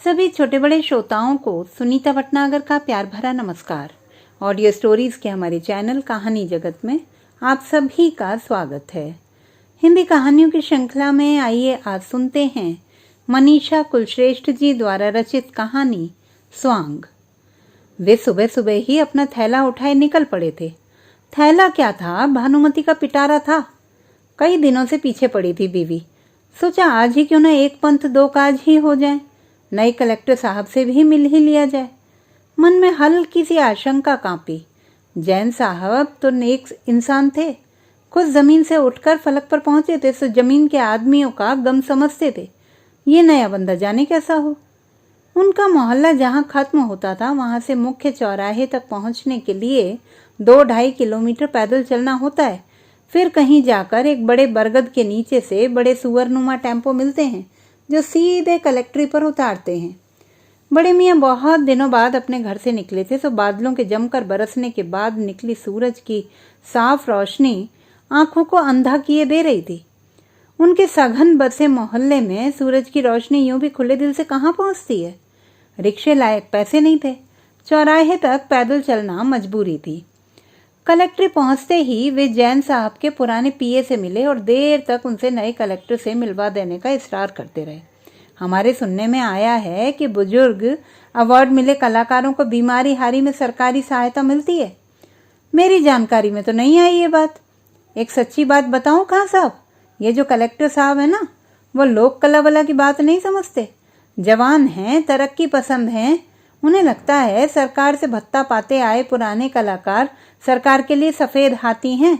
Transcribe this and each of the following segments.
सभी छोटे बड़े श्रोताओं को सुनीता भटनागर का प्यार भरा नमस्कार। ऑडियो स्टोरीज के हमारे चैनल कहानी जगत में आप सभी का स्वागत है। हिंदी कहानियों की श्रृंखला में आइए आज सुनते हैं मनीषा कुलश्रेष्ठ जी द्वारा रचित कहानी स्वांग। वे सुबह सुबह ही अपना थैला उठाए निकल पड़े थे। थैला क्या था, भानुमति का पिटारा था। कई दिनों से पीछे पड़ी थी बीवी। सोचा आज ही क्यों न एक पंथ दो काज ही हो जाए, नए कलेक्टर साहब से भी मिल ही लिया जाए। मन में हल्की सी आशंका कांपी। जैन साहब तो नेक इंसान थे, खुद जमीन से उठकर फलक पर पहुंचे थे, तो जमीन के आदमियों का गम समझते थे। ये नया बंदा जाने कैसा हो। उनका मोहल्ला जहां खत्म होता था वहां से मुख्य चौराहे तक पहुंचने के लिए 2-2.5 किलोमीटर पैदल चलना होता है। फिर कहीं जाकर एक बड़े बरगद के नीचे से बड़े सुअरनुमा टेम्पो मिलते हैं जो सीधे कलेक्ट्री पर उतारते हैं। बड़े मियाँ बहुत दिनों बाद अपने घर से निकले थे, तो बादलों के जमकर बरसने के बाद निकली सूरज की साफ रोशनी आंखों को अंधा किए दे रही थी। उनके सघन बसे मोहल्ले में सूरज की रोशनी यूं भी खुले दिल से कहाँ पहुंचती है। रिक्शे लायक पैसे नहीं थे, चौराहे तक पैदल चलना मजबूरी थी। कलेक्ट्री पहुंचते ही वे जैन साहब के पुराने पीए से मिले और देर तक उनसे नए कलेक्टर से मिलवा देने का इसरार करते रहे। हमारे सुनने में आया है कि बुजुर्ग अवार्ड मिले कलाकारों को बीमारी हारी में सरकारी सहायता मिलती है। मेरी जानकारी में तो नहीं आई ये बात। एक सच्ची बात बताऊं खां साहब, ये जो कलेक्टर साहब है ना, वो लोक कला वाला की बात नहीं समझते। जवान हैं, तरक्की पसंद हैं। उन्हें लगता है सरकार से भत्ता पाते आए पुराने कलाकार सरकार के लिए सफेद हाथी हैं।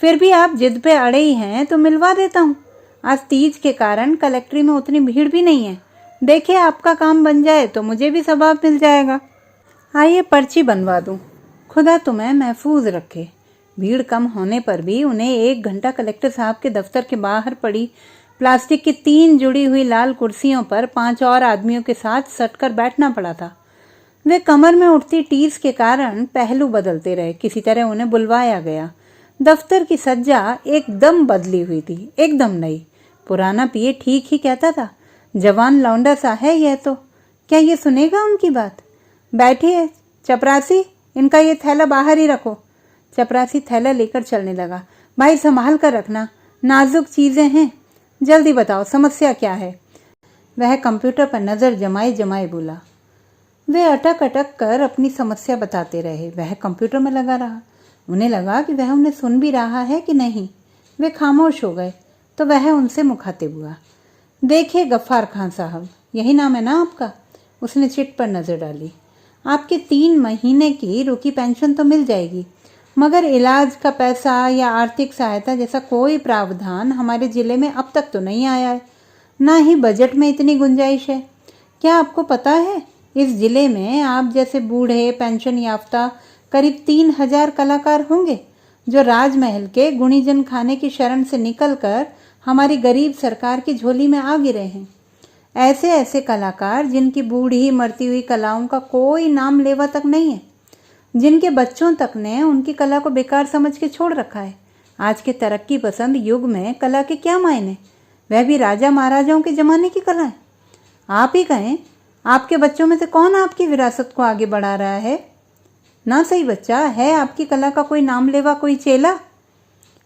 फिर भी आप जिद पे अड़े ही हैं तो मिलवा देता हूँ। आज तीज के कारण कलेक्ट्री में उतनी भीड़ भी नहीं है। देखिए आपका काम बन जाए तो मुझे भी सवाब मिल जाएगा। आइए पर्ची बनवा दूँ। खुदा तुम्हें महफूज रखे। भीड़ कम होने पर भी उन्हें 1 घंटा कलेक्टर साहब के दफ्तर के बाहर पड़ी प्लास्टिक की 3 जुड़ी हुई लाल कुर्सियों पर 5 और आदमियों के साथ सटकर बैठना पड़ा था। वे कमर में उठती टीस के कारण पहलू बदलते रहे। किसी तरह उन्हें बुलवाया गया। दफ्तर की सज्जा एकदम बदली हुई थी, एकदम नई। पुराना पीए ठीक ही कहता था, जवान लौंडा सा है यह तो। क्या ये सुनेगा उनकी बात? बैठिए चपरासी, इनका ये थैला बाहर ही रखो। चपरासी थैला लेकर चलने लगा। भाई संभाल कर रखना, नाजुक चीजें हैं। जल्दी बताओ समस्या क्या है। वह कंप्यूटर पर नजर जमाए जमाए बोला। वे अटक अटक कर अपनी समस्या बताते रहे। वह कंप्यूटर में लगा रहा। उन्हें लगा कि वह उन्हें सुन भी रहा है कि नहीं। वे खामोश हो गए तो वह उनसे मुखातिब हुआ। देखिए गफ्फार खान साहब, यही नाम है ना आपका? उसने चिट पर नजर डाली। आपके 3 महीने की रुकी पेंशन तो मिल जाएगी, मगर इलाज का पैसा या आर्थिक सहायता जैसा कोई प्रावधान हमारे जिले में अब तक तो नहीं आया है। ना ही बजट में इतनी गुंजाइश है। क्या आपको पता है इस जिले में आप जैसे बूढ़े पेंशन याफ्ता करीब 3000 कलाकार होंगे जो राजमहल के गुणीजन खाने की शरण से निकलकर हमारी गरीब सरकार की झोली में आ गिरे हैं। ऐसे ऐसे कलाकार जिनकी बूढ़ी मरती हुई कलाओं का कोई नाम लेवा तक नहीं है, जिनके बच्चों तक ने उनकी कला को बेकार समझ के छोड़ रखा है। आज के तरक्की पसंद युग में कला के क्या मायने, वह भी राजा महाराजाओं के जमाने की कला है। आप ही कहें, आपके बच्चों में से कौन आपकी विरासत को आगे बढ़ा रहा है? ना सही बच्चा है आपकी कला का कोई नाम लेवा, कोई चेला?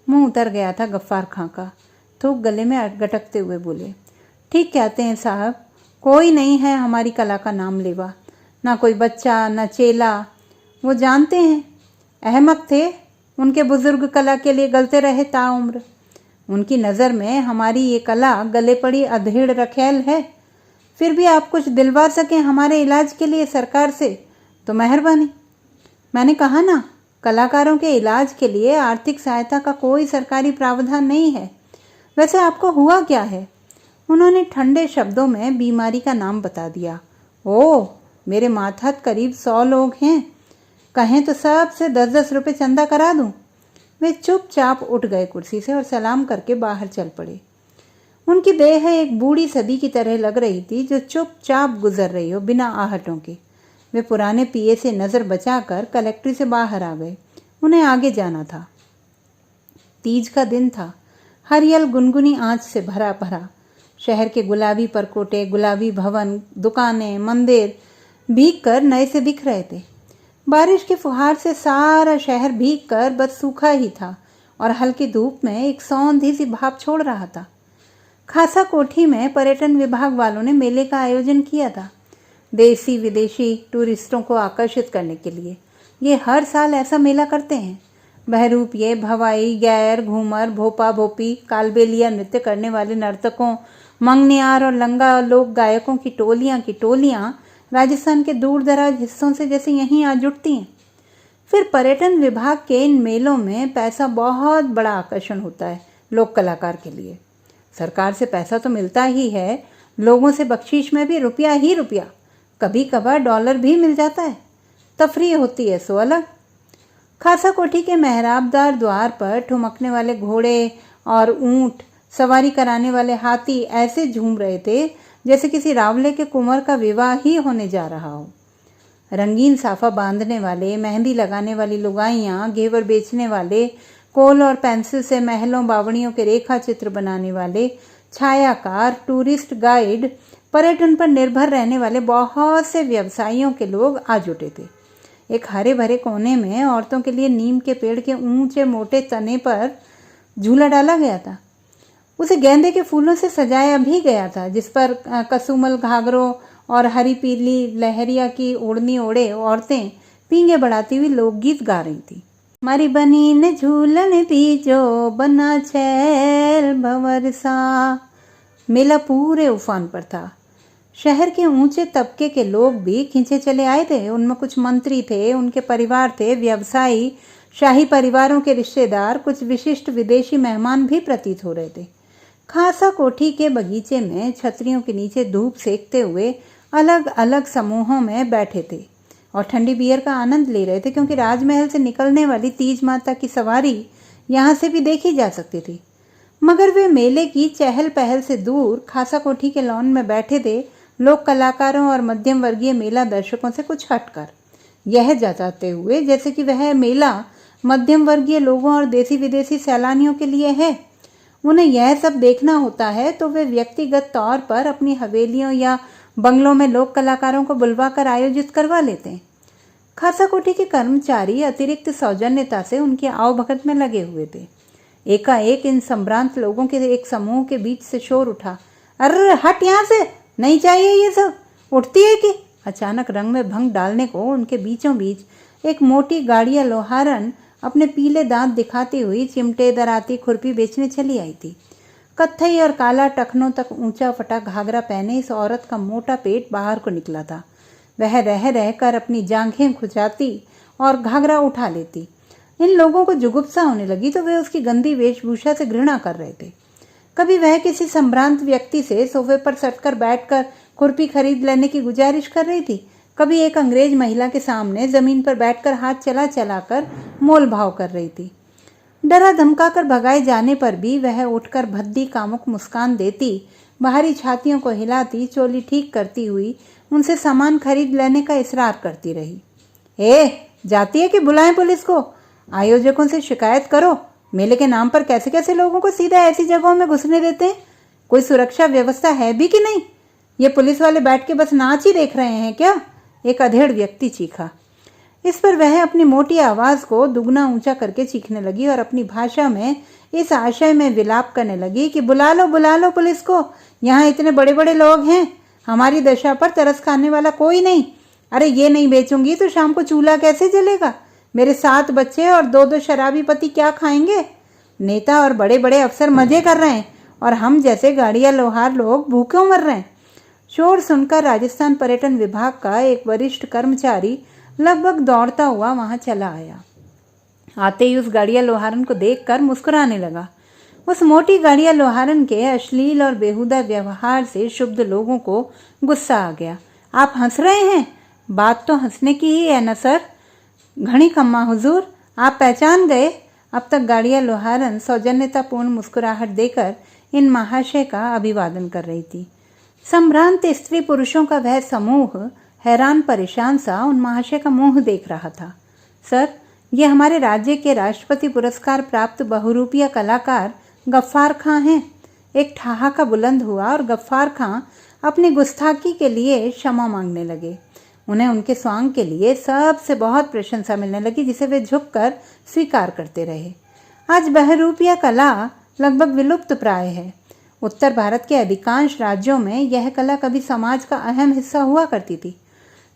मुंह उतर गया था गफ्फार खां का। थूक गले में गटकते हुए बोले, ठीक कहते हैं साहब, कोई नहीं है हमारी कला का नाम लेवा। ना कोई बच्चा, ना चेला। वो जानते हैं अहमक थे, उनके बुजुर्ग कला के लिए गलते रहे ताउम्र। उनकी नज़र में हमारी ये कला गले पड़ी अधेड़ रखेल है। फिर भी आप कुछ दिलवा सकें हमारे इलाज के लिए सरकार से तो मेहरबानी। मैंने कहा ना, कलाकारों के इलाज के लिए आर्थिक सहायता का कोई सरकारी प्रावधान नहीं है। वैसे आपको हुआ क्या है? उन्होंने ठंडे शब्दों में बीमारी का नाम बता दिया। ओह, मेरे मातहत करीब 100 लोग हैं। कहें तो सब से 10-10 रुपये चंदा करा दूं। वे चुपचाप उठ गए कुर्सी से और सलाम करके बाहर चल पड़े। उनकी देह एक बूढ़ी सदी की तरह लग रही थी जो चुपचाप गुजर रही हो बिना आहटों के। वे पुराने पीए से नज़र बचाकर कलेक्ट्री से बाहर आ गए। उन्हें आगे जाना था। तीज का दिन था। हरियल गुनगुनी आंच से भरा भरा शहर के गुलाबी परकोटे, गुलाबी भवन, दुकानें, मंदिर भीग कर नए से दिख रहे थे। बारिश के फुहार से सारा शहर भीग कर बस सूखा ही था और हल्की धूप में एक सौंधी सी भाप छोड़ रहा था। खासा कोठी में पर्यटन विभाग वालों ने मेले का आयोजन किया था, देसी विदेशी टूरिस्टों को आकर्षित करने के लिए। ये हर साल ऐसा मेला करते हैं। बहरूपिये, भवाई, गैर, घूमर, भोपा भोपी, कालबेलिया नृत्य करने वाले नर्तकों, मंगनियार और लंगा लोक गायकों की टोलियां राजस्थान के दूर दराज हिस्सों से जैसे यहीं आ जुटती हैं। फिर पर्यटन विभाग के इन मेलों में पैसा बहुत बड़ा आकर्षण होता है लोक कलाकार के लिए। सरकार से पैसा तो मिलता ही है, लोगों से बख्शीश में भी रुपया ही रुपया, कभी कभार डॉलर भी मिल जाता है। तफरीह होती है सो अलग। खासा कोठी के मेहराबदार द्वार पर ठुमकने वाले घोड़े और ऊंट, सवारी कराने वाले हाथी ऐसे झूम रहे थे जैसे किसी रावले के कुंवर का विवाह ही होने जा रहा हो। रंगीन साफा बांधने वाले, मेहंदी लगाने वाली लुगाइयाँ, घेवर बेचने वाले, कोल और पेंसिल से महलों बावड़ियों के रेखा चित्र बनाने वाले, छायाकार, टूरिस्ट गाइड, पर्यटन पर निर्भर रहने वाले बहुत से व्यवसायियों के लोग आ जुटे थे। एक हरे भरे कोने में औरतों के लिए नीम के पेड़ के ऊंचे मोटे तने पर झूला डाला गया था। उसे गेंदे के फूलों से सजाया भी गया था, जिस पर कसुमल घाघरों और हरी पीली लहरिया की ओढ़नी ओढ़े औरतें पींगे बढ़ाती हुई लोकगीत गा रही थी। मारी बनी ने झूलन दीजो, बना छैल भंवर सा। मेला पूरे उफान पर था। शहर के ऊंचे तबके के लोग भी खींचे चले आए थे। उनमें कुछ मंत्री थे, उनके परिवार थे, व्यवसायी, शाही परिवारों के रिश्तेदार, कुछ विशिष्ट विदेशी मेहमान भी प्रतीत हो रहे थे। खासा कोठी के बगीचे में छतरियों के नीचे धूप सेकते हुए अलग अलग समूहों में बैठे थे और ठंडी बियर का आनंद ले रहे थे, क्योंकि राजमहल से निकलने वाली तीज माता की सवारी यहाँ से भी देखी जा सकती थी। मगर वे मेले की चहल पहल से दूर खासा कोठी के लॉन में बैठे थे, लोक कलाकारों और मध्यम वर्गीय मेला दर्शकों से कुछ हटकर, यह जताते हुए जैसे कि वह मेला मध्यम वर्गीय लोगों और देसी विदेशी सैलानियों के लिए है। उन्हें यह सब देखना होता है तो वे व्यक्तिगत तौर पर अपनी हवेलियों या बंगलों में लोक कलाकारों को बुलवाकर आयोजित करवा लेते हैं। खासा कोठी के कर्मचारी अतिरिक्त सौजन्यता से उनकी आवभगत में लगे हुए थे। एकाएक इन संभ्रांत लोगों के एक समूह के बीच से शोर उठा, अरे हट यहाँ से, नहीं चाहिए ये सब, उठती है कि। अचानक रंग में भंग डालने को उनके बीचों बीच एक मोटी गाड़िया लोहारन अपने पीले दांत दिखाती हुई चिमटे, दराती, खुरपी बेचने चली आई थी। कत्थई और काला टखनों तक ऊंचा फटा घाघरा पहने इस औरत का मोटा पेट बाहर को निकला था। वह रह रहकर अपनी जांघें खुजाती और घाघरा उठा लेती। इन लोगों को जुगुप्सा होने लगी तो वे उसकी गंदी वेशभूषा से घृणा कर रहे थे। कभी वह किसी संभ्रांत व्यक्ति से सोफे पर सटकर बैठकर खुरपी खरीद लेने की गुजारिश कर रही थी, कभी एक अंग्रेज महिला के सामने जमीन पर बैठकर हाथ चला चलाकर मोल भाव कर रही थी। डरा धमकाकर भगाए जाने पर भी वह उठकर भद्दी कामुक मुस्कान देती, बाहरी छातियों को हिलाती, चोली ठीक करती हुई उनसे सामान खरीद लेने का इसरार करती रही। जाती है कि बुलाएं पुलिस को, आयोजकों से शिकायत करो, मेले के नाम पर कैसे कैसे लोगों को सीधा ऐसी जगहों में घुसने देते हैं, कोई सुरक्षा व्यवस्था है भी कि नहीं, ये पुलिस वाले बैठ के बस नाच ही देख रहे हैं क्या, एक अधेड़ व्यक्ति चीखा। इस पर वह अपनी मोटी आवाज को दुगना ऊंचा करके चीखने लगी और अपनी भाषा में इस आशय में विलाप करने लगी कि बुला लो पुलिस को, यहाँ इतने बड़े बड़े लोग हैं, हमारी दशा पर तरस खाने वाला कोई नहीं। अरे ये नहीं बेचूंगी तो शाम को चूल्हा कैसे जलेगा, मेरे 7 बच्चे और 2 शराबी पति क्या खाएंगे। नेता और बड़े बड़े अफसर मजे कर रहे हैं और हम जैसे गाड़िया लोहार लोग भूखे मर रहे हैं। शोर सुनकर राजस्थान पर्यटन विभाग का एक वरिष्ठ कर्मचारी लगभग दौड़ता हुआ वहां चला आया। आते ही उस गाड़िया लोहारन को देखकर मुस्कुराने लगा। उस मोटी गाड़िया लोहारन के अश्लील और बेहुदा व्यवहार से शुद्ध लोगों को गुस्सा आ गया। आप हंस रहे हैं, बात तो हंसने की ही है न सर। घणी खम्मा हुजूर, आप पहचान गए। अब तक गाड़िया लोहारन सौजन्यतापूर्ण मुस्कुराहट देकर इन महाशय का अभिवादन कर रही थी। संभ्रांत स्त्री पुरुषों का वह समूह हैरान परेशान सा उन महाशय का मुंह देख रहा था। सर, ये हमारे राज्य के राष्ट्रपति पुरस्कार प्राप्त बहुरूपिया कलाकार गफ्फार खां हैं। एक ठहाका बुलंद हुआ और गफ्फार खां अपनी गुस्ताखी के लिए क्षमा मांगने लगे। उन्हें उनके स्वांग के लिए सबसे बहुत प्रशंसा मिलने लगी, जिसे वे झुककर स्वीकार करते रहे। आज बहरूपिया कला लगभग विलुप्त प्राय है। उत्तर भारत के अधिकांश राज्यों में यह कला कभी समाज का अहम हिस्सा हुआ करती थी।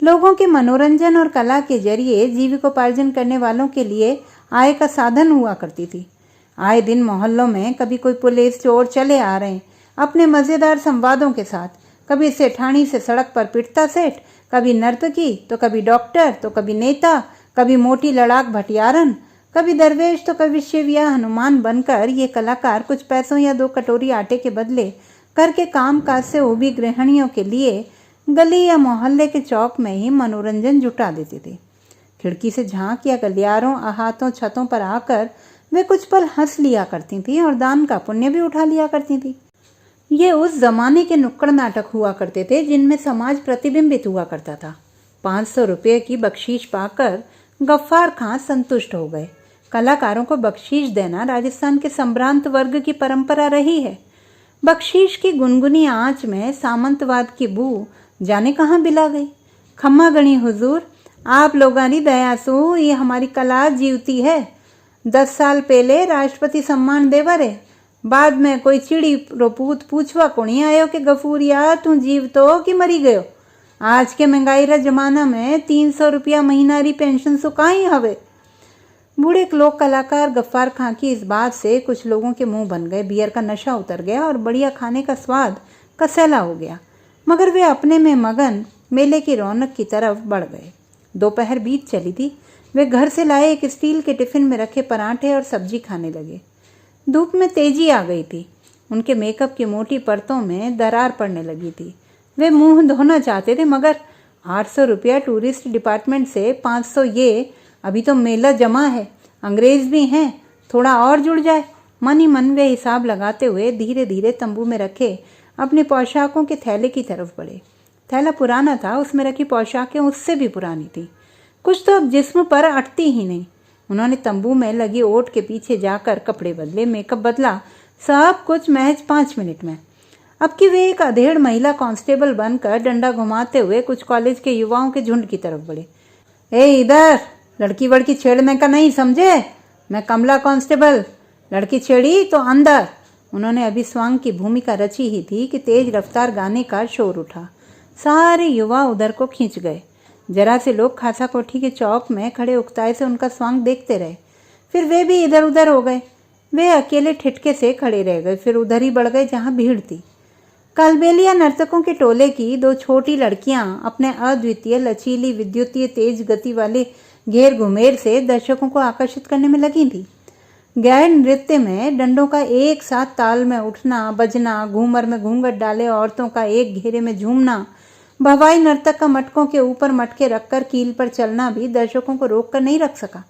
लोगों के मनोरंजन और कला के जरिए जीविकोपार्जन करने वालों के लिए आय का साधन हुआ करती थी। आए दिन मोहल्लों में कभी कोई पुलिस चोर चले आ रहे हैं अपने मज़ेदार संवादों के साथ। कभी सेठानी से सड़क पर पिटता सेठ, कभी नर्तकी तो कभी डॉक्टर तो कभी नेता, कभी मोटी लड़ाक भटियारन, कभी दरवेश तो कभी शिव या हनुमान बनकर ये कलाकार कुछ पैसों या 2 कटोरी आटे के बदले करके काम काज से उबी गृहिणियों के लिए गली या मोहल्ले के चौक में ही मनोरंजन जुटा देते थे। खिड़की से झांक या गलियारों अहातों छतों पर आकर वे कुछ पल हंस लिया करती थीं और दान का पुण्य भी उठा लिया करती थीं। ये उस जमाने के नुक्कड़ नाटक हुआ करते थे जिनमें समाज प्रतिबिंबित हुआ करता था। 500 रुपये की बख्शीश पाकर गफ्फार खां संतुष्ट हो गए। कलाकारों को बख्शीश देना राजस्थान के संभ्रांत वर्ग की परंपरा रही है। बख्शीश की गुनगुनी आंच में सामंतवाद की बू जाने कहाँ बिला गई। खम्मा गणी हुजूर, आप लोगानी दया सो ये हमारी कला जीवती है। 10 साल पहले राष्ट्रपति सम्मान देवरे, बाद में कोई चिड़ी रोपूत पूछवा कोणी आयो कि गफूरिया तू जीव तो कि मरी गयो। आज के महंगाई रा जमाना में 300 रुपया महीनारी पेंशन सुकाई हवे। बूढ़े लोक कलाकार गफ्फार खां की इस बात से कुछ लोगों के मुंह बन गए। बियर का नशा उतर गया और बढ़िया खाने का स्वाद कसैला हो गया, मगर वे अपने में मगन मेले की रौनक की तरफ बढ़ गए। दोपहर बीत चली थी। वे घर से लाए एक स्टील के टिफिन में रखे पराठे और सब्जी खाने लगे। धूप में तेजी आ गई थी। उनके मेकअप की मोटी परतों में दरार पड़ने लगी थी। वे मुंह धोना चाहते थे, मगर 800 रुपया टूरिस्ट डिपार्टमेंट से 500 ये अभी तो मेला जमा है, अंग्रेज भी हैं, थोड़ा और जुड़ जाए। मन ही मन वे हिसाब लगाते हुए धीरे धीरे तंबू में रखे अपने पोशाकों के थैले की तरफ बढ़े। थैला पुराना था, उसमें रखी पोशाकें उससे भी पुरानी थी। कुछ तो अब जिस्म पर अटती ही नहीं। उन्होंने तंबू में लगी ओट के पीछे जाकर कपड़े बदले, मेकअप बदला, सब कुछ महज 5 मिनट में। अब कि वे एक अधेड़ महिला कांस्टेबल बनकर डंडा घुमाते हुए कुछ कॉलेज के युवाओं के झुंड की तरफ बढ़े। ए इधर, लड़की वड़की छेड़ने का नहीं समझे, मैं कमला कांस्टेबल, लड़की छेड़ी तो अंदर। उन्होंने अभी स्वांग की भूमिका रची ही थी कि तेज रफ्तार गाने का शोर उठा। सारे युवा उधर को खींच गए। जरा से लोग खासा कोठी के चौक में खड़े उकताए से उनका स्वांग देखते रहे। फिर वे भी इधर उधर हो गए। वे अकेले ठिठके से खड़े रह गए, फिर उधर ही बढ़ गए जहां भीड़ थी। कालबेलिया नर्तकों के टोले की 2 छोटी लड़कियां अपने अद्वितीय लचीली विद्युतीय तेज गति वाले घेर घुमेर से दर्शकों को आकर्षित करने में लगी थी। गैर नृत्य में डंडों का एक साथ ताल में उठना बजना, घूमर में घूंघट डाले औरतों का एक घेरे में झूमना, भवाई नर्तक का मटकों के ऊपर मटके रखकर कील पर चलना भी दर्शकों को रोक कर नहीं रख सका।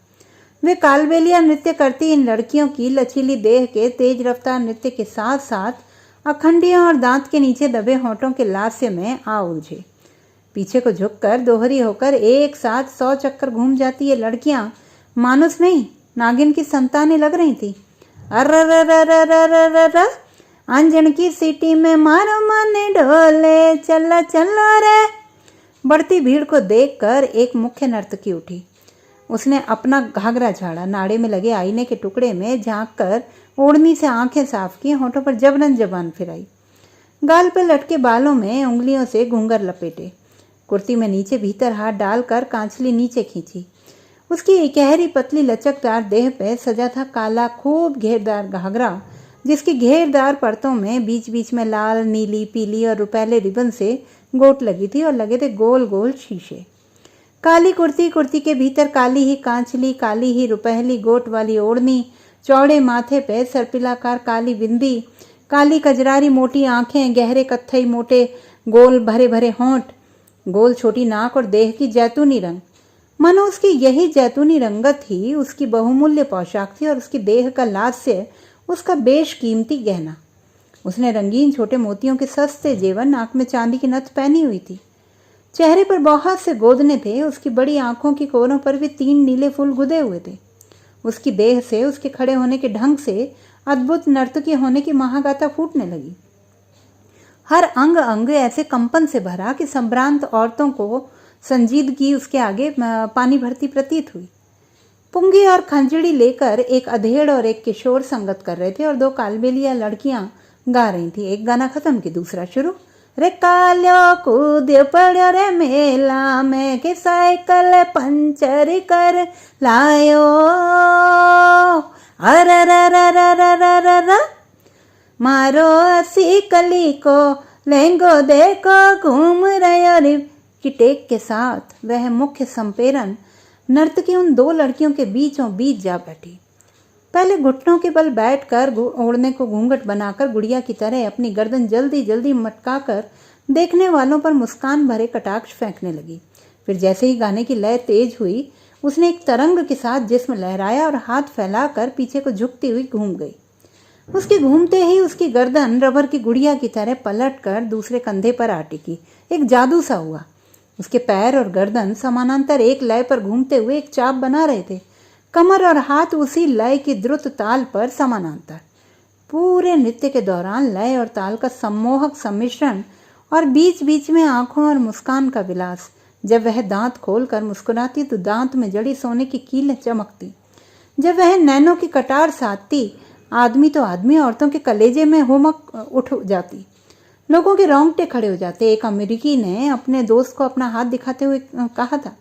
वे कालबेलिया नृत्य करती इन लड़कियों की लचीली देह के तेज रफ्तार नृत्य के साथ साथ अखंडियों और दांत के नीचे दबे होठों के लास्य में आ उलझे। पीछे को झुककर दोहरी होकर एक साथ 100 चक्कर घूम जाती ये लड़कियां मानुस नहीं नागिन की संतानें लग रही थी। अर्र अंजन की सीटी में मारो माने ढोले, चला चलो रे। बढ़ती भीड़ को देखकर एक मुख्य नर्तकी उठी। उसने अपना घाघरा झाड़ा, नाड़े में लगे आईने के टुकड़े में झांककर ओढ़नी से आंखें साफ की, होठों पर जबरन जबान फिराई, गाल पर लटके बालों में उंगलियों से घूंघर लपेटे, कुर्ती में नीचे भीतर हाथ डालकर कांचली नीचे खींची। उसकी इकहरी पतली लचकदार देह पे सजा था काला खूब घेरदार घाघरा, जिसकी घेरदार परतों में बीच बीच में लाल, नीली, पीली और रुपैले रिबन से गोट लगी थी और लगे थे गोल गोल शीशे। काली कुर्ती, कुर्ती के भीतर काली ही कांचली, काली ही रुपहली गोट वाली ओढ़नी, चौड़े माथे पे सर्पिलाकार काली बिंदी, काली कजरारी मोटी आंखें, गहरे कत्थई मोटे गोल भरे भरे होंठ, गोल छोटी नाक और देह की जैतूनी रंग। मानो उसकी यही जैतूनी रंगत ही उसकी बहुमूल्य पोशाक थी और उसकी देह का लास्य उसका बेशकीमती गहना। उसने रंगीन छोटे मोतियों के सस्ते जेवर, नाक में चांदी की नथ पहनी हुई थी। चेहरे पर बहुत से गोदने थे। उसकी बड़ी आंखों की कोरों पर भी 3 नीले फूल गुदे हुए थे। उसकी देह से, उसके खड़े होने के ढंग से अद्भुत नर्तकी होने की महागाथा फूटने लगी। हर अंग अंग ऐसे कंपन से भरा कि संभ्रांत औरतों को संजीदगी उसके आगे पानी भरती प्रतीत हुई। पुंगी और खंजड़ी लेकर एक अधेड़ और एक किशोर संगत कर रहे थे और दो कालबेलिया लड़कियां गा रही थी। एक गाना खत्म कि दूसरा शुरू। रे काल्यो कूद पड़ो रे मेला में के साइकिल पंचर कर लायो, अर मारो असी कली को लहंगो देखो घूम रहे रे की टेक के साथ वह मुख्य संपेरन नर्तकी उन दो लड़कियों के बीचों बीच जा बैठी। पहले घुटनों के बल बैठकर ओढ़ने को घूंघट बनाकर गुड़िया की तरह अपनी गर्दन जल्दी जल्दी मटकाकर देखने वालों पर मुस्कान भरे कटाक्ष फेंकने लगी। फिर जैसे ही गाने की लय तेज हुई, उसने एक तरंग के साथ जिस्म लहराया और हाथ फैलाकर पीछे को झुकती हुई घूम गई। उसके घूमते ही उसकी गर्दन रबर की गुड़िया की तरह पलटकर दूसरे कंधे पर आ टिकी। एक जादू सा हुआ। उसके पैर और गर्दन समानांतर एक लय पर घूमते हुए एक चाप बना रहे थे। कमर और हाथ उसी लय की द्रुत ताल पर समानांतर। पूरे नृत्य के दौरान लय और ताल का सम्मोहक सम्मिश्रण और बीच बीच में आंखों और मुस्कान का विलास। जब वह दांत खोलकर मुस्कुराती तो दांत में जड़ी सोने की कीलें चमकती। जब वह नैनों की कटार साधती, आदमी तो आदमी, औरतों के कलेजे में होमक उठ जाती। लोगों के रोंगटे खड़े हो जाते। एक अमेरिकी ने अपने दोस्त को अपना हाथ दिखाते हुए कहा था,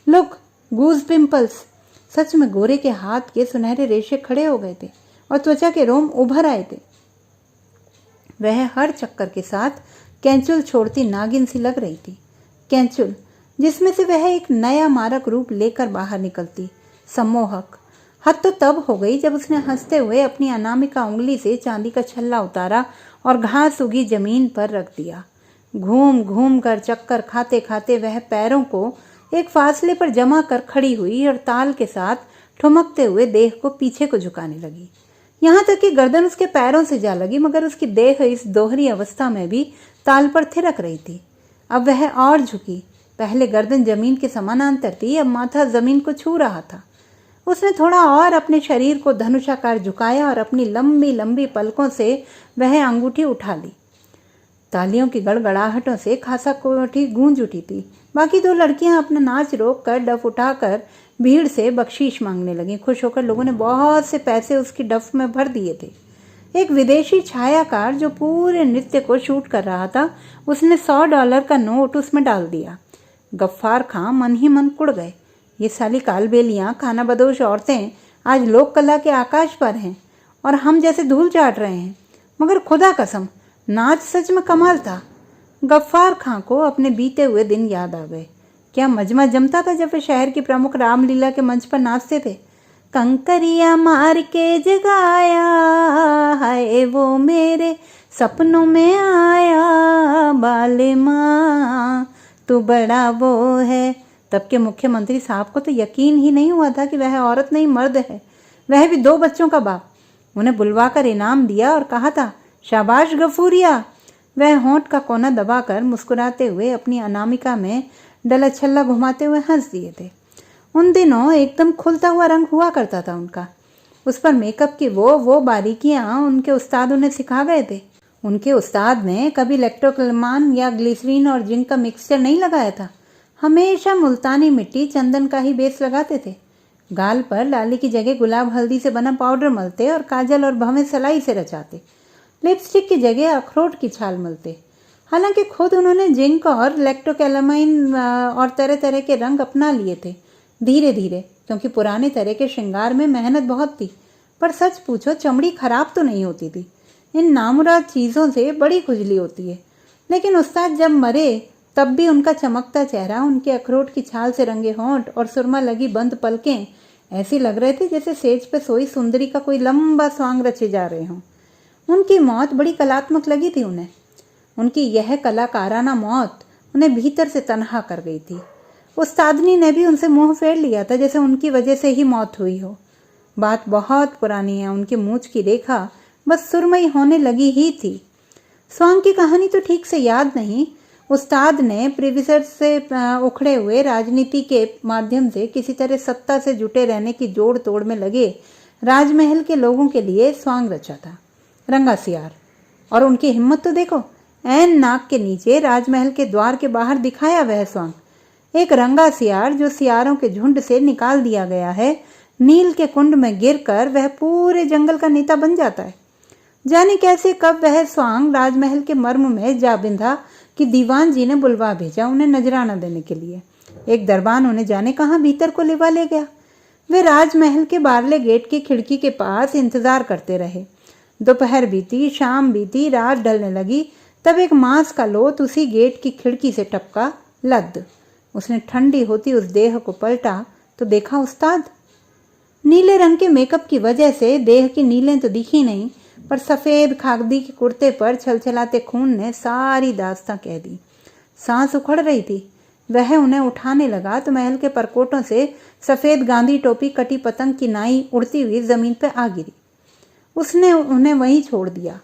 लुक गूज पिंपल्स। सच में गोरे के हाथ के सुनहरे रेशे खड़े हो गए थे और त्वचा के रोम उभर आए थे। वह हर चक्कर के साथ कैंचुल छोड़ती नागिन सी लग रही थी। कैंचुल जिसमें से वह एक नया मारक रूप लेकर बाहर निकलती। सम्मोहक। हद तो तब हो गई जब उसने हंसते हुए अपनी अनामिका उंगली से चांदी का छल्ला उतारा और घास उगी जमीन पर रख दिया। घूम घूम कर चक्कर खाते खाते वह पैरों को एक फासले पर जमा कर खड़ी हुई और ताल के साथ ठुमकते हुए देह को पीछे को झुकाने लगी। यहाँ तक कि गर्दन उसके पैरों से जा लगी, मगर उसकी देह इस दोहरी अवस्था में भी ताल पर थिरक रही थी। अब वह और झुकी। पहले गर्दन जमीन के समानांतर थी, अब माथा जमीन को छू रहा था। उसने थोड़ा और अपने शरीर को धनुषाकार झुकाया और अपनी लंबी लंबी पलकों से वह अंगूठी उठा ली। तालियों की गड़गड़ाहटों से खासा कोठी गूंज उठी थी। बाकी दो लड़कियां अपना नाच रोक कर डफ उठाकर भीड़ से बख्शीश मांगने लगीं। खुश होकर लोगों ने बहुत से पैसे उसकी डफ में भर दिए थे। एक विदेशी छायाकार जो पूरे नृत्य को शूट कर रहा था, उसने $100 का नोट उसमें डाल दिया। गफ्फार खां मन ही मन कुड़ गए। ये साली कालबेलियां, खाना बदोश औरतें आज लोक कला के आकाश पर हैं और हम जैसे धूल चाट रहे हैं। मगर खुदा कसम, नाच सच में कमाल था। गफ्फार खां को अपने बीते हुए दिन याद आ गए। क्या मजमा जमता था जब वे शहर की प्रमुख रामलीला के मंच पर नाचते थे। कंकरिया मार के जगाया, हाय वो मेरे सपनों में आया, बाले माँ तू बड़ा वो है। तब के मुख्यमंत्री साहब को तो यकीन ही नहीं हुआ था कि वह औरत नहीं मर्द है, वह भी 2 बच्चों का बाप। उन्हें बुलवाकर इनाम दिया और कहा था, शाबाश गफूरिया। वह होंठ का कोना दबाकर मुस्कुराते हुए अपनी अनामिका में डला छल्ला घुमाते हुए हंस दिए थे। उन दिनों एकदम खुलता हुआ रंग हुआ करता था उनका। उस पर मेकअप की वो बारीकियां उनके उस्ताद उन्हें सिखा गए थे। उनके उस्ताद ने कभी इलेक्ट्रोक्लमान या ग्लिसरीन और जिंक का मिक्सचर नहीं लगाया था। हमेशा मुल्तानी मिट्टी, चंदन का ही बेस लगाते थे। गाल पर लाली की जगह गुलाब हल्दी से बना पाउडर मलते और काजल और भवें सलाई से रचाते। लिपस्टिक की जगह अखरोट की छाल मलते। हालांकि खुद उन्होंने जिंक और इलेक्ट्रोकैलामाइन और तरह तरह के रंग अपना लिए थे धीरे धीरे, क्योंकि पुराने तरह के श्रृंगार में मेहनत बहुत थी। पर सच पूछो, चमड़ी खराब तो नहीं होती थी। इन नामुराद चीज़ों से बड़ी खुजली होती है। लेकिन उस्ताद जब मरे तब भी उनका चमकता चेहरा, उनके अखरोट की छाल से रंगे होंठ और सुरमा लगी बंद पलकें ऐसी लग रहे थे जैसे सेज पे सोई सुंदरी का कोई लंबा स्वांग रचे जा रहे हों। उनकी मौत बड़ी कलात्मक लगी थी उन्हें। उनकी यह कलाकाराना मौत उन्हें भीतर से तन्हा कर गई थी। उस्तादनी ने भी उनसे मुंह फेर लिया था, जैसे उनकी वजह से ही मौत हुई हो। बात बहुत पुरानी है। उनकी मूंछ की रेखा बस सुरमई होने लगी ही थी। स्वांग की कहानी तो ठीक से याद नहीं। उस्ताद ने प्रीविसर से उखड़े हुए राजनीति के माध्यम से किसी तरह सत्ता से जुटे रहने की जोड़ तोड़ में लगे राजमहल के लोगों के लिए स्वांग रचा था, रंगा सियार। और उनकी हिम्मत तो देखो, ऐन नाक के नीचे राजमहल के द्वार के बाहर दिखाया वह स्वांग। एक रंगा सियार जो सियारों के झुंड से निकाल दिया गया है, नील के कुंड में गिरकर वह पूरे जंगल का नेता बन जाता है। जाने कैसे कब वह स्वांग राजमहल के मर्म में जा बिंधा कि दीवान जी ने बुलवा भेजा उन्हें नजराना देने के लिए। एक दरबान उन्हें जाने कहाँ भीतर को लिवा ले गया। वे राजमहल के बारले गेट की खिड़की के पास इंतजार करते रहे। दोपहर बीती, शाम बीती, रात ढलने लगी, तब एक मांस का लोथ उसी गेट की खिड़की से टपका। लद उसने ठंडी होती उस देह को पलटा तो देखा उस्ताद। नीले रंग के मेकअप की वजह से देह की नीलें तो दिखी नहीं, पर सफेद खादी के कुर्ते पर छलछलाते खून ने सारी दास्तां कह दी। सांस उखड़ रही थी। वह उन्हें उठाने लगा तो महल के परकोटों से सफेद गांधी टोपी कटी पतंग की नाई उड़ती हुई जमीन पर आ गिरी। उसने उन्हें वहीं छोड़ दिया।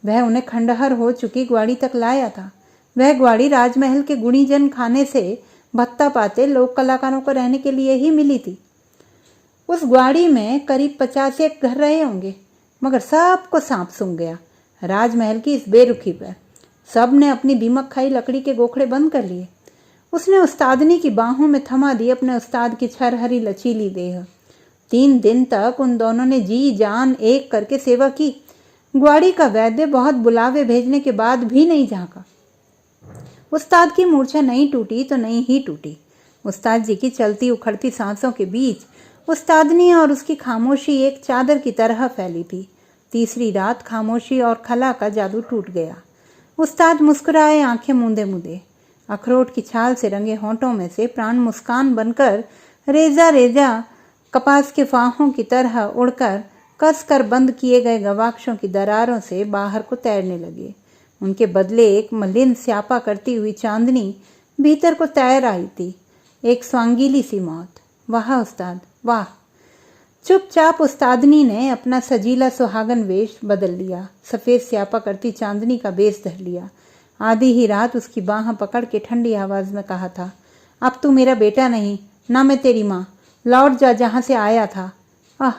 वह उन्हें खंडहर हो चुकी ग्वाड़ी तक लाया था। वह ग्वाड़ी राजमहल के गुणीजन खाने से भत्ता पाते लोक कलाकारों को रहने के लिए ही मिली थी। उस ग्वाड़ी में करीब 50 घर रहे होंगे, मगर सबको सांप सूंघ गया राजमहल की इस बेरुखी पर। सब ने अपनी दीमक खाई लकड़ी के गोखड़े बंद कर लिए। उसने उस्तादनी की बाहों में थमा दी अपने उस्ताद की छरहरी लचीली देह। 3 दिन तक उन दोनों ने जी जान एक करके सेवा की। ग्वाड़ी का वैद्य बहुत बुलावे भेजने के बाद भी नहीं झांका। उस्ताद की मूर्छा नहीं टूटी तो नहीं ही टूटी। उस्ताद जी की चलती उखड़ती सांसों के बीच उस्तादनी और उसकी खामोशी एक चादर की तरह फैली थी। तीसरी रात खामोशी और खला का जादू टूट गया। उस्ताद मुस्कुराए, आंखें मूंदे मूंदे। अखरोट की छाल से रंगे होंठों में से प्राण मुस्कान बनकर रेजा रेजा कपास के फाहों की तरह उड़कर कस कर बंद किए गए गवाक्षों की दरारों से बाहर को तैरने लगे। उनके बदले एक मलिन स्यापा करती हुई चांदनी भीतर को तैर आई थी, एक स्वांगीली सी मौत। वाह उस्ताद वाह। चुपचाप उस्तादनी ने अपना सजीला सुहागन वेश बदल लिया, सफेद स्यापा करती चांदनी का बेस धर लिया। आधी ही रात उसकी बाह पकड़ के ठंडी आवाज में कहा था, अब तू मेरा बेटा नहीं, ना मैं तेरी माँ, लौट जा जहां से आया था। आह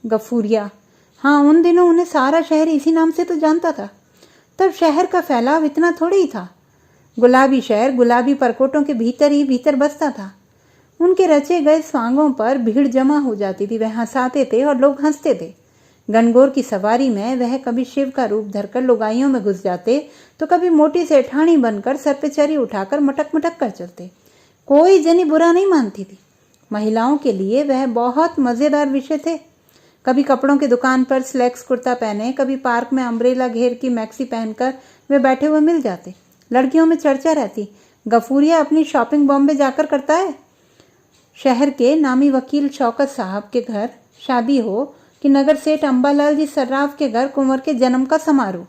गफूरिया। हाँ, उन दिनों उन्हें सारा शहर इसी नाम से तो जानता था। तब शहर का फैलाव इतना थोड़ी ही था। गुलाबी शहर गुलाबी परकोटों के भीतर ही भीतर बसता था। उनके रचे गए स्वांगों पर भीड़ जमा हो जाती थी। वह हंसाते थे और लोग हंसते थे। गनगौर की सवारी में वह कभी शिव का रूप धरकर लुगाइयों में घुस जाते तो कभी मोटी सेठानी बनकर सर पे चरी उठाकर मटक मटक कर चलते। कोई जनी बुरा नहीं मानती थी। महिलाओं के लिए वह बहुत मजेदार विषय थे। कभी कपड़ों की दुकान पर स्लैक्स कुर्ता पहने, कभी पार्क में अम्ब्रेला घेर की मैक्सी पहनकर वे बैठे हुए मिल जाते। लड़कियों में चर्चा रहती, गफूरिया अपनी शॉपिंग बॉम्बे जाकर करता है। शहर के नामी वकील शौकत साहब के घर शादी हो कि नगर सेठ अंबालाल जी सर्राफ के घर कुंवर के जन्म का समारोह,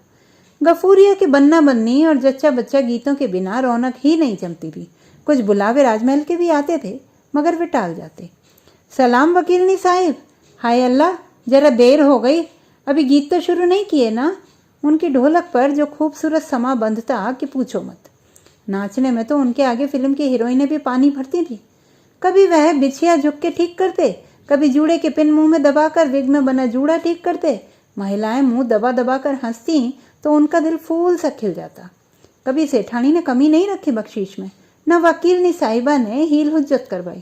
गफूरिया के बन्ना बन्नी और जच्चा बच्चा गीतों के बिना रौनक ही नहीं जमती थी। कुछ बुलावे राजमहल के भी आते थे, मगर वे टाल जाते। सलाम वकीलनी साहिब। हाय अल्लाह, जरा देर हो गई, अभी गीत तो शुरू नहीं किए ना। उनकी ढोलक पर जो खूबसूरत समा बंधता कि पूछो मत। नाचने में तो उनके आगे फिल्म की हीरोइनें भी पानी भरती थी। कभी वह बिछिया झुक के ठीक करते, कभी जूड़े के पिन मुंह में दबाकर विग में बना जूड़ा ठीक करते। महिलाएं मुंह दबा दबा कर हंसती तो उनका दिल फूल सा खिल जाता। कभी सेठानी ने कमी नहीं रखी बख्शीश में, न वकील ने साहिबा ने हील हुज्जत करवाई।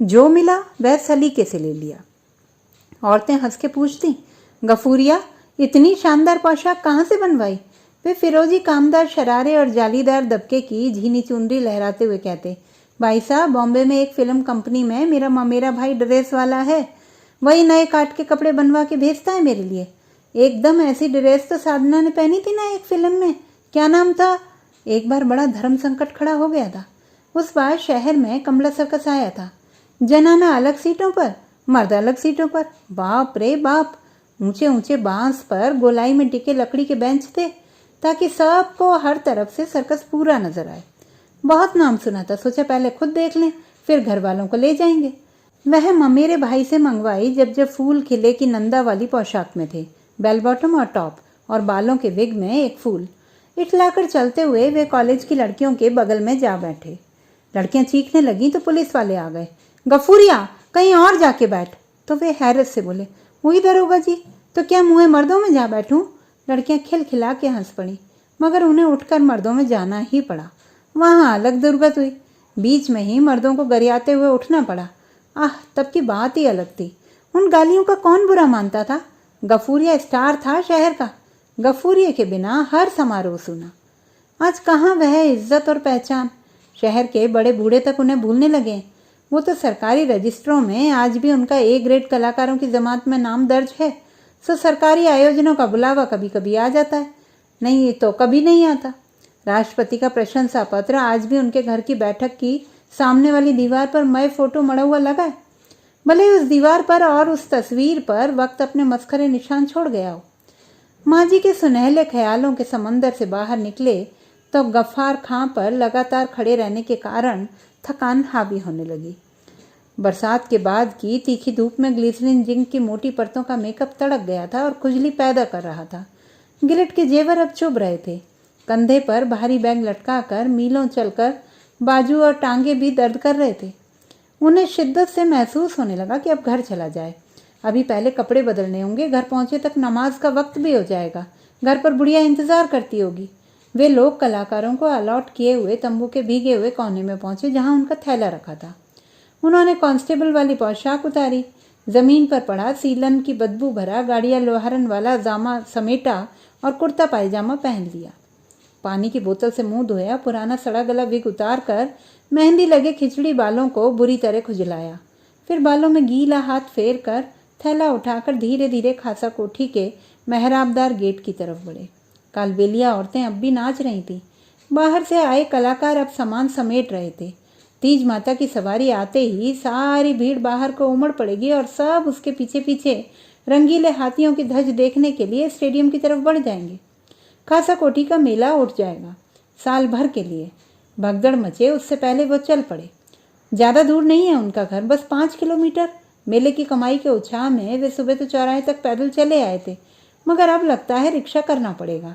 जो मिला वह सलीके से ले लिया। औरतें हंस के पूछती, गफूरिया इतनी शानदार पोशाक कहाँ से बनवाई? वे फिरोजी कामदार शरारे और जालीदार दबके की झीनी चुनरी लहराते हुए कहते, भाई साहब, बॉम्बे में एक फिल्म कंपनी में मेरा भाई ड्रेस वाला है। वही नए काट के कपड़े बनवा के भेजता है मेरे लिए। एकदम ऐसी ड्रेस तो साधना ने पहनी थी ना एक फिल्म में, क्या नाम था? एक बार बड़ा धर्म संकट खड़ा हो गया था। उस बार शहर में कमला सर्कस आया था। जनाना अलग सीटों पर, मर्द अलग सीटों पर। बाप रे बाप, ऊंचे ऊंचे बांस पर गोलाई में टिके लकड़ी के बेंच थे ताकि सबको हर तरफ से सर्कस पूरा नजर आए। बहुत नाम सुना था, सोचा पहले खुद देख लें, फिर घर वालों को ले जाएंगे। वह ममेरे भाई से मंगवाई जब जब फूल खिले की नंदा वाली पोशाक में थे, बेल बॉटम और टॉप, और बालों के विग में एक फूल। इटलाकर चलते हुए वे कॉलेज की लड़कियों के बगल में जा बैठे। लड़कियां चीखने लगी तो पुलिस वाले आ गए। गफूरिया, कहीं और जाके बैठ। तो वे हैरत से बोले, वही दरोगा जी, तो क्या मुँह मर्दों में जा बैठूं? लड़कियां खिलखिला के हंस पड़ी, मगर उन्हें उठकर मर्दों में जाना ही पड़ा। वहाँ अलग दुर्गत हुई, बीच में ही मर्दों को गरियाते हुए उठना पड़ा। आह, तब की बात ही अलग थी। उन गालियों का कौन बुरा मानता था? गफूरिया स्टार था शहर का। गफूरिये के बिना हर समारोह सुना। आज कहाँ वह इज्जत और पहचान? शहर के बड़े बूढ़े तक उन्हें भूलने लगे। वो तो सरकारी रजिस्ट्रों में आज भी उनका ए ग्रेड कलाकारों की जमात में नाम दर्ज है। सो सरकारी आयोजनों का बुलावा कभी कभी आ जाता है, नहीं तो कभी नहीं आता। राष्ट्रपति का प्रशंसा पत्र आज भी उनके घर की बैठक की सामने वाली दीवार पर मैं फोटो मड़ा हुआ लगा है। भले ही उस दीवार पर और उस तस्वीर पर वक्त अपने मस्खरे निशान छोड़ गया हो। माँ जी के सुनहले ख्यालों के समंदर से बाहर निकले तो गफ्फार खां पर लगातार खड़े रहने के कारण थकान हावी होने लगी। बरसात के बाद की तीखी धूप में ग्लिसरीन जिंक की मोटी परतों का मेकअप तड़क गया था और खुजली पैदा कर रहा था। गिलट के जेवर अब चुभ रहे थे। कंधे पर भारी बैग लटकाकर मीलों चलकर बाजू और टांगे भी दर्द कर रहे थे। उन्हें शिद्दत से महसूस होने लगा कि अब घर चला जाए। अभी पहले कपड़े बदलने होंगे, घर पहुंचे तक नमाज का वक्त भी हो जाएगा। घर पर बुढ़िया इंतजार करती होगी। वे लोग कलाकारों को अलॉट किए हुए तंबू के भीगे हुए कोने में पहुंचे जहां उनका थैला रखा था। उन्होंने कांस्टेबल वाली पोशाक उतारी, जमीन पर पड़ा सीलन की बदबू भरा गाड़िया लोहारन वाला जामा समेटा और कुर्ता पायजामा पहन लिया। पानी की बोतल से मुंह धोया, पुराना सड़ा गला विग उतार कर मेहंदी लगे खिचड़ी बालों को बुरी तरह खुजलाया। फिर बालों में गीला हाथ फेर कर थैला उठाकर धीरे धीरे खासा कोठी के मेहराबदार गेट की तरफ बढ़े। कालबेलिया औरतें अब भी नाच रही थीं। बाहर से आए कलाकार अब सामान समेट रहे थे। तीज माता की सवारी आते ही सारी भीड़ बाहर को उमड़ पड़ेगी और सब उसके पीछे पीछे रंगीले हाथियों की धज देखने के लिए स्टेडियम की तरफ बढ़ जाएंगे। खासा कोठी का मेला उठ जाएगा साल भर के लिए। भगदड़ मचे उससे पहले वो चल पड़े। ज़्यादा दूर नहीं है उनका घर, बस 5 किलोमीटर। मेले की कमाई के उत्साह में वे सुबह तो चौराहे तक पैदल चले आए थे, मगर अब लगता है रिक्शा करना पड़ेगा।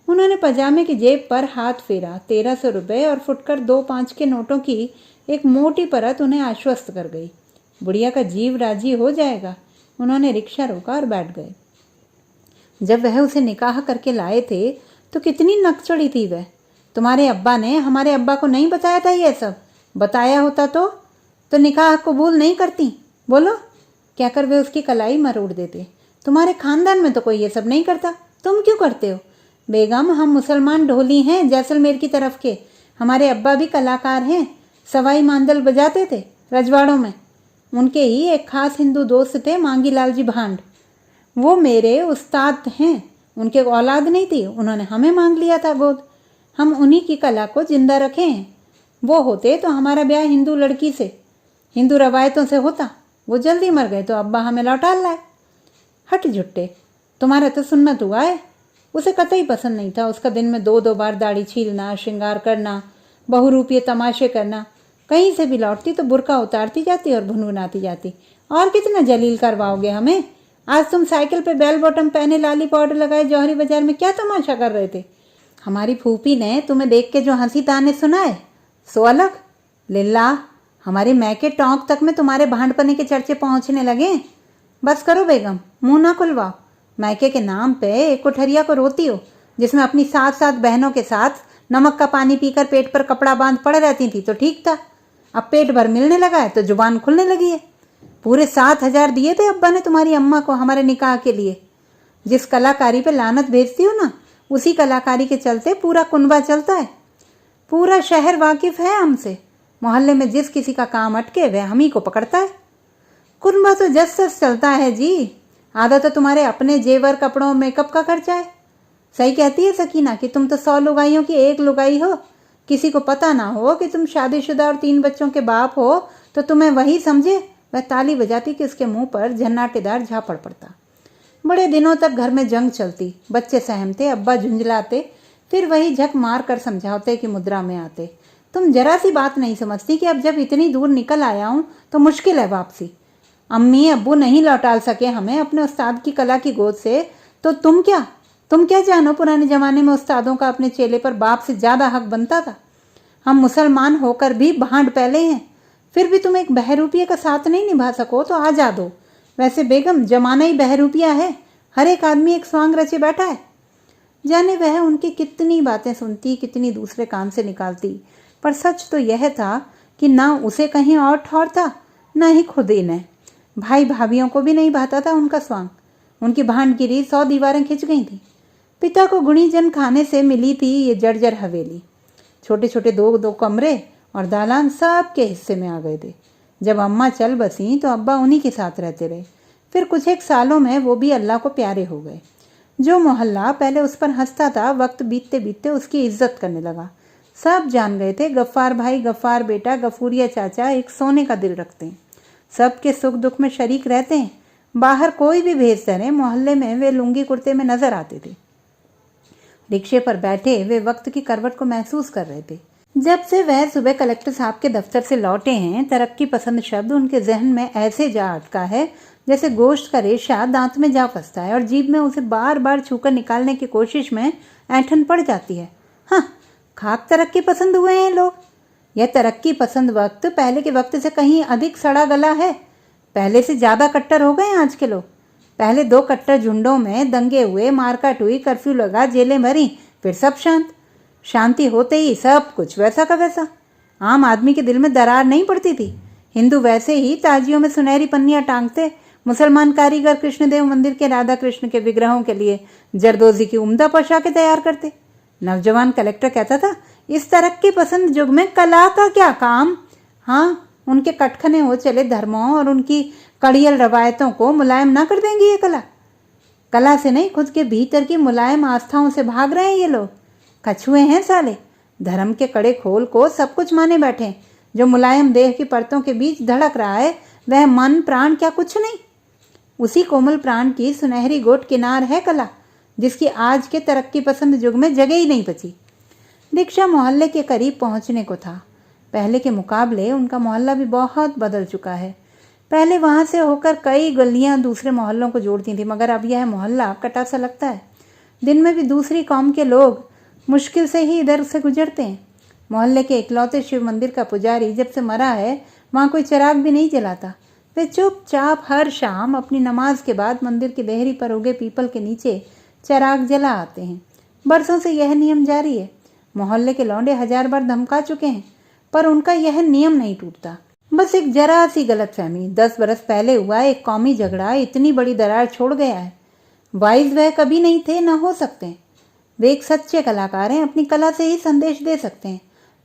उन्होंने पजामे की जेब पर हाथ फेरा। 1300 रुपये और फुटकर 2 5 के नोटों की एक मोटी परत उन्हें आश्वस्त कर गई। बुढ़िया का जीव राजी हो जाएगा। उन्होंने रिक्शा रोका और बैठ गए। जब वह उसे निकाह करके लाए थे तो कितनी नकचड़ी थी वह। तुम्हारे अब्बा ने हमारे अब्बा को नहीं बताया था ये सब? बताया होता तो निकाह कबूल नहीं करती, बोलो, कहकर वे उसकी कलाई मरोड़ देते। तुम्हारे खानदान में तो कोई ये सब नहीं करता, तुम क्यों करते हो? बेगम, हम मुसलमान ढोली हैं जैसलमेर की तरफ के। हमारे अब्बा भी कलाकार हैं, सवाई मांदल बजाते थे रजवाड़ों में। उनके ही एक खास हिंदू दोस्त थे, मांगी लाल जी भांड। वो मेरे उस्ताद हैं। उनके औलाद नहीं थी, उन्होंने हमें मांग लिया था गोद। हम उन्हीं की कला को जिंदा रखे हैं। वो होते तो हमारा ब्याह हिंदू लड़की से, हिंदू रवायतों से होता। वो जल्दी मर गए तो अब्बा हमें लौटा लाए। हट झुट्टे, तुम्हारा तो सुन्नत हुआ है। उसे कतई पसंद नहीं था उसका दिन में 2-2 बार दाढ़ी छीलना, श्रृंगार करना, बहुरूपीय तमाशे करना। कहीं से भी लौटती तो बुर्का उतारती जाती और भुनभुनाती जाती। और कितना जलील करवाओगे हमें? आज तुम साइकिल पे बेल बॉटम पहने, लाली पाउडर लगाए जौहरी बाजार में क्या तमाशा कर रहे थे? हमारी फूफी ने तुम्हें देख के जो हंसी ताने सुनाए सो अलग। लिल्ला, हमारे मैके टोंक तक में तुम्हारे भांडपने के चर्चे पहुंचने लगे। बस करो बेगम, मुंह ना खुलवाओ। मैके के नाम पे एक कोठरिया को रोती हो जिसमें अपनी 7 बहनों के साथ नमक का पानी पीकर पेट पर कपड़ा बांध पड़ रहती थी तो ठीक था। अब पेट भर मिलने लगा है तो जुबान खुलने लगी है। पूरे 7,000 दिए थे अब्बा ने तुम्हारी अम्मा को हमारे निकाह के लिए। जिस कलाकारी पे लानत भेजती हो ना, उसी कलाकारी के चलते पूरा कुनबा चलता है। पूरा शहर वाकिफ है हमसे। मोहल्ले में जिस किसी का काम अटके वह हम ही को पकड़ता है। कुनबा तो जस तस चलता है जी। आधा तो तुम्हारे अपने जेवर, कपड़ों, मेकअप का खर्चा है। सही कहती है सकीना कि तुम तो 100 लुगाइयों की एक लुगाई हो। किसी को पता ना हो कि तुम शादीशुदा और 3 बच्चों के बाप हो तो तुम्हें वही समझे। वह ताली बजाती कि उसके मुंह पर झन्नाटेदार झापड़ पड़ता। बड़े दिनों तक घर में जंग चलती। बच्चे सहमते, अब्बा झुंझलाते, फिर वही झक मार कर समझाते की मुद्रा में आते। तुम जरा सी बात नहीं समझती कि अब जब इतनी दूर निकल आया हूं तो मुश्किल है वापसी। अम्मी अब्बू नहीं लौटा सके हमें अपने उस्ताद की कला की गोद से, तो तुम क्या जानो पुराने जमाने में उस्तादों का अपने चेले पर बाप से ज्यादा हक बनता था। हम मुसलमान होकर भी भांड पहले हैं। फिर भी तुम एक बहरूपिये का साथ नहीं निभा सको तो आ जा दो। वैसे बेगम जमाना ही बहरूपिया है, हर एक आदमी एक स्वांग रचे बैठा है। जाने वह उनकी कितनी बातें सुनती, कितनी दूसरे कान से निकालती, पर सच तो यह था कि ना उसे कहीं और ठौर था, ना ही खुद इन्हें। भाई भाभीियों को भी नहीं भाता था उनका स्वांग। उनकी भांडगिरी 100 दीवारें खिंच गई थी। पिता को गुणीजन खाने से मिली थी ये जर्जर हवेली। छोटे छोटे दो दो कमरे और दालान सब के हिस्से में आ गए थे। जब अम्मा चल बसी तो अब्बा उन्हीं के साथ रहते रहे। फिर कुछ एक सालों में वो भी अल्लाह को प्यारे हो गए। जो मोहल्ला पहले उस पर हंसता था, वक्त बीतते बीतते उसकी इज्जत करने लगा। सब जान गए थे गफ्फार भाई, गफ्फार बेटा, गफूरिया चाचा एक सोने का दिल रखते हैं, सबके सुख दुख में शरीक रहते हैं। बाहर कोई भी भेज करे, मोहल्ले में वे लुंगी कुर्ते में नजर आते थे। रिक्शे पर बैठे वे वक्त की करवट को महसूस कर रहे थे। जब से वह सुबह कलेक्टर साहब के दफ्तर से लौटे हैं, तरक्की पसंद शब्द उनके जहन में ऐसे जा अटका है जैसे गोश्त का रेशा दांत में जा फंसता है और जीभ में उसे बार बार छूकर निकालने की कोशिश में ऐंठन पड़ जाती है। हाँ, खाक तरक्की पसंद हुए हैं लोग। यह तरक्की पसंद वक्त पहले के वक्त से कहीं अधिक सड़ा गला है। पहले से ज़्यादा कट्टर हो गए आज के लोग। पहले 2 कट्टर झुंडों में दंगे हुए, मारकाट हुई, कर्फ्यू लगा, जेलें भरी, फिर सब शांत। शांति होते ही सब कुछ वैसा का वैसा। आम आदमी के दिल में दरार नहीं पड़ती थी। हिंदू वैसे ही ताजियों में सुनहरी पन्नियां टांगते, मुसलमान कारीगर कृष्णदेव मंदिर के राधा कृष्ण के विग्रहों के लिए जरदोजी की उम्दा पोशाकें तैयार करते। नौजवान कलेक्टर कहता था, इस तरक्की पसंद युग में कला का क्या काम। हाँ, उनके कटखने हो चले धर्मों और उनकी कड़ियल रवायतों को मुलायम ना कर देंगी ये कला। कला से नहीं, खुद के भीतर की मुलायम आस्थाओं से भाग रहे हैं ये लोग। कछुए हैं साले। धर्म के कड़े खोल को सब कुछ माने बैठे। जो मुलायम देह की परतों के बीच धड़क रहा है वह मन प्राण क्या कुछ नहीं। उसी कोमल प्राण की सुनहरी गोट किनार है कला, जिसकी आज के तरक्की पसंद युग में जगह ही नहीं बची। रिक्शा मोहल्ले के करीब पहुंचने को था। पहले के मुकाबले उनका मोहल्ला भी बहुत बदल चुका है। पहले वहां से होकर कई गलियां दूसरे मोहल्लों को जोड़ती थी, मगर अब यह मोहल्ला कटा सा लगता है। दिन में भी दूसरी कौम के लोग मुश्किल से ही इधर से गुजरते हैं। मोहल्ले के इकलौते शिव मंदिर का पुजारी जब से मरा है, वहाँ कोई चिराग भी नहीं जलाता। वे चुपचाप हर शाम अपनी नमाज के बाद मंदिर की देहरी पर उगे पीपल के नीचे चिराग जला आते हैं। बरसों से यह नियम जारी है। मोहल्ले के लौंडे 1000 बार धमका चुके हैं, पर उनका यह नियम नहीं टूटता। बस एक जरा सी गलतफहमी 10 बरस पहले हुआ एक कौमी झगड़ा इतनी बड़ी दरार छोड़ गया है। वाइज वह कभी नहीं थे, न हो सकते। वे एक सच्चे कलाकार हैं, अपनी कला से ही संदेश दे सकते हैं।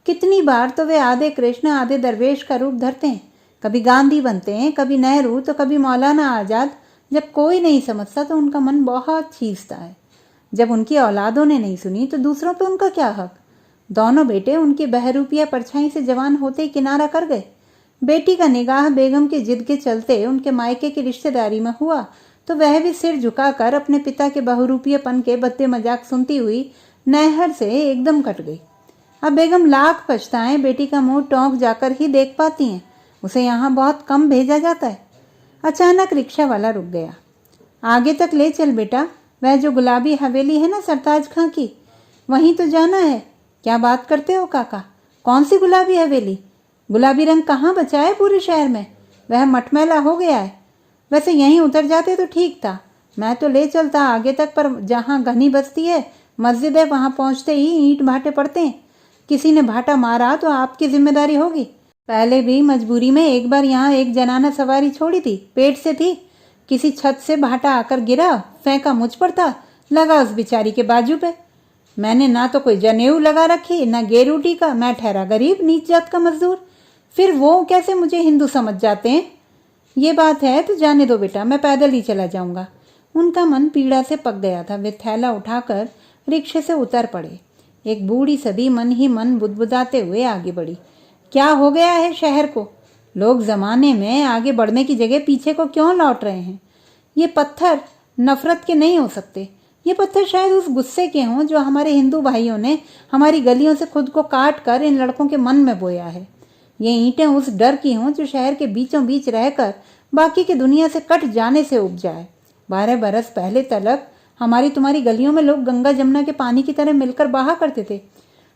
कितनी बार तो वे आधे कृष्ण आधे दरवेश का रूप धरते हैं। कभी गांधी बनते हैं, कभी नेहरू, तो कभी मौलाना आजाद। जब कोई नहीं समझता तो उनका मन बहुत खींचता है। जब उनकी औलादों ने नहीं सुनी तो दूसरों पे उनका क्या हक। दोनों बेटे उनकी बहरूपिया परछाई से जवान होते ही किनारा कर गए। बेटी का निगाह बेगम की जिद के चलते उनके मायके की रिश्तेदारी में हुआ तो वह भी सिर झुकाकर अपने पिता के बहुरूपियेपन के बद्दे मजाक सुनती हुई नहर से एकदम कट गई। अब बेगम लाख पछताएं बेटी का मुंह टोंक जाकर ही देख पाती हैं। उसे यहाँ बहुत कम भेजा जाता है। अचानक रिक्शा वाला रुक गया। आगे तक ले चल बेटा, वह जो गुलाबी हवेली है ना सरताज खां की, वहीं तो जाना है। क्या बात करते हो काका, कौन सी गुलाबी हवेली? गुलाबी रंग कहाँ बचा है पूरे शहर में? वह मटमैला हो गया है। वैसे यहीं उतर जाते तो ठीक था, मैं तो ले चलता आगे तक, पर जहाँ घनी बस्ती है, मस्जिद है, वहाँ पहुँचते ही ईंट भाटे पड़ते हैं। किसी ने भाटा मारा तो आपकी जिम्मेदारी होगी। पहले भी मजबूरी में एक बार यहाँ एक जनाना सवारी छोड़ी थी, पेट से थी। किसी छत से भाटा आकर गिरा, फेंका मुझ पर था, लगा उस बेचारी के बाजू पे। मैंने ना तो कोई जनेऊ लगा रखी, ना गेरूटी का। मैं ठहरा गरीब, नीच जात का मजदूर। फिर वो कैसे मुझे हिंदू समझ जाते हैं? ये बात है तो जाने दो बेटा, मैं पैदल ही चला जाऊंगा। उनका मन पीड़ा से पक गया था। वे थैला उठाकर रिक्शे से उतर पड़े। एक बूढ़ी सदी मन ही मन बुदबुदाते हुए आगे बढ़ी। क्या हो गया है शहर को? लोग जमाने में आगे बढ़ने की जगह पीछे को क्यों लौट रहे हैं? ये पत्थर नफरत के नहीं हो सकते। ये पत्थर शायद उस गुस्से के हों जो हमारे हिंदू भाइयों ने हमारी गलियों से खुद को काट कर इन लड़कों के मन में बोया है। ये ईंटें उस डर की हों जो शहर के बीचों बीच रहकर बाकी की दुनिया से कट जाने से उब जाए। 12 बरस पहले तलक हमारी तुम्हारी गलियों में लोग गंगा जमुना के पानी की तरह मिलकर बहा करते थे।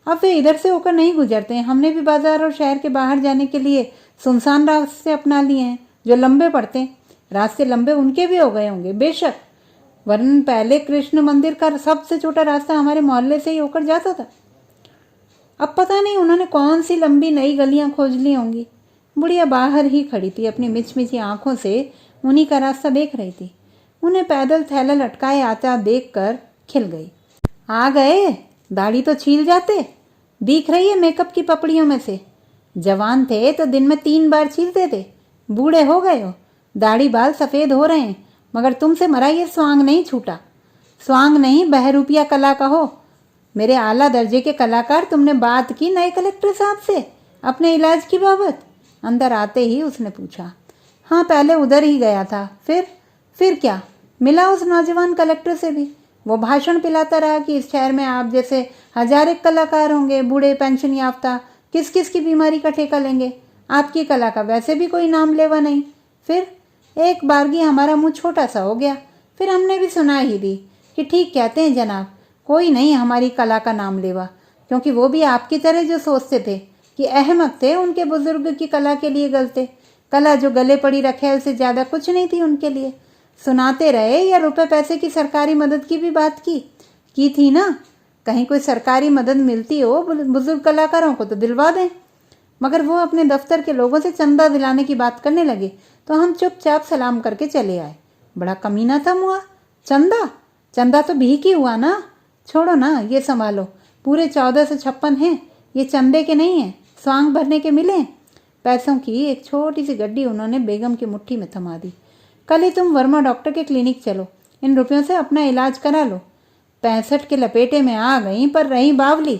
अब वे इधर से होकर नहीं गुजरते हैं। हमने भी बाजार और शहर के बाहर जाने के लिए सुनसान रास्ते अपना लिए हैं जो लंबे पड़ते हैं। रास्ते लंबे उनके भी हो गए होंगे बेशक, वरन पहले कृष्ण मंदिर का सबसे छोटा रास्ता हमारे मोहल्ले से ही होकर जाता था। अब पता नहीं उन्होंने कौन सी लंबी नई गलियां खोज ली होंगी। बुढ़िया बाहर ही खड़ी थी, अपनी मिचमिची आंखों से उन्हीं का रास्ता देख रही थी। उन्हें पैदल थैला लटकाए आता देखकर खिल गई। आ गए, दाढ़ी तो छील जाते, दिख रही है मेकअप की पपड़ियों में से। जवान थे तो दिन में 3 बार छीलते थे, बूढ़े हो गए हो, दाढ़ी बाल सफ़ेद हो रहे हैं, मगर तुमसे मरा ये स्वांग नहीं छूटा। स्वांग नहीं, बहरूपिया कला का हो। मेरे आला दर्जे के कलाकार, तुमने बात की नए कलेक्टर साहब से अपने इलाज की बाबत? अंदर आते ही उसने पूछा। हाँ, पहले उधर ही गया था। फिर क्या? मिला उस नौजवान कलेक्टर से भी। वो भाषण पिलाता रहा कि इस शहर में आप जैसे 1000 कलाकार होंगे, बूढ़े पेंशन याफ्ता, किस किस की बीमारी का ठेका लेंगे। आपकी कला का वैसे भी कोई नाम लेवा नहीं। फिर एक बारगी हमारा मुंह छोटा सा हो गया। फिर हमने भी सुना ही दी कि ठीक कहते हैं जनाब, कोई नहीं हमारी कला का नाम लेवा, क्योंकि वो भी आपकी तरह जो सोचते थे कि अहमक थे, उनके बुजुर्ग की कला के लिए गलते। कला जो गले पड़ी रखेल से ज़्यादा कुछ नहीं थी उनके लिए। सुनाते रहे या रुपए पैसे की सरकारी मदद की भी बात की थी ना? कहीं कोई सरकारी मदद मिलती हो बुजुर्ग कलाकारों को तो दिलवा दें। मगर वो अपने दफ्तर के लोगों से चंदा दिलाने की बात करने लगे तो हम चुपचाप सलाम करके चले आए। बड़ा कमीना था मुआ। चंदा तो भीख ही हुआ ना। छोड़ो ना, ये संभालो, पूरे 1456 हैं, ये चंदे के नहीं हैं, स्वांग भरने के मिले। पैसों की एक छोटी सी गड्डी उन्होंने बेगम की मुट्ठी में थमा दी। कल ही तुम वर्मा डॉक्टर के क्लिनिक चलो, इन रुपयों से अपना इलाज करा लो। 65 के लपेटे में आ गई, पर रही बावली।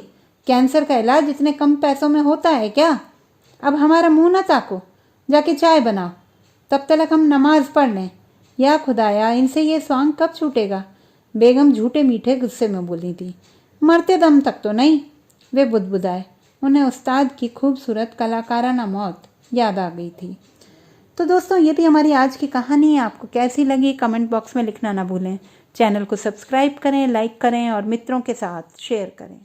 कैंसर का इलाज इतने कम पैसों में होता है क्या? अब हमारा मुंह न ताको, जाके चाय बनाओ, तब तक हम नमाज पढ़ लें। या खुदाया, इनसे ये स्वांग कब छूटेगा? बेगम झूठे मीठे गुस्से में बोली थी। मरते दम तक तो नहीं, वे बुदबुदाए। उन्हें उस्ताद की खूबसूरत कलाकाराना मौत याद आ गई थी। तो दोस्तों, ये थी हमारी आज की कहानी। आपको कैसी लगी कमेंट बॉक्स में लिखना ना भूलें। चैनल को सब्सक्राइब करें, लाइक करें और मित्रों के साथ शेयर करें।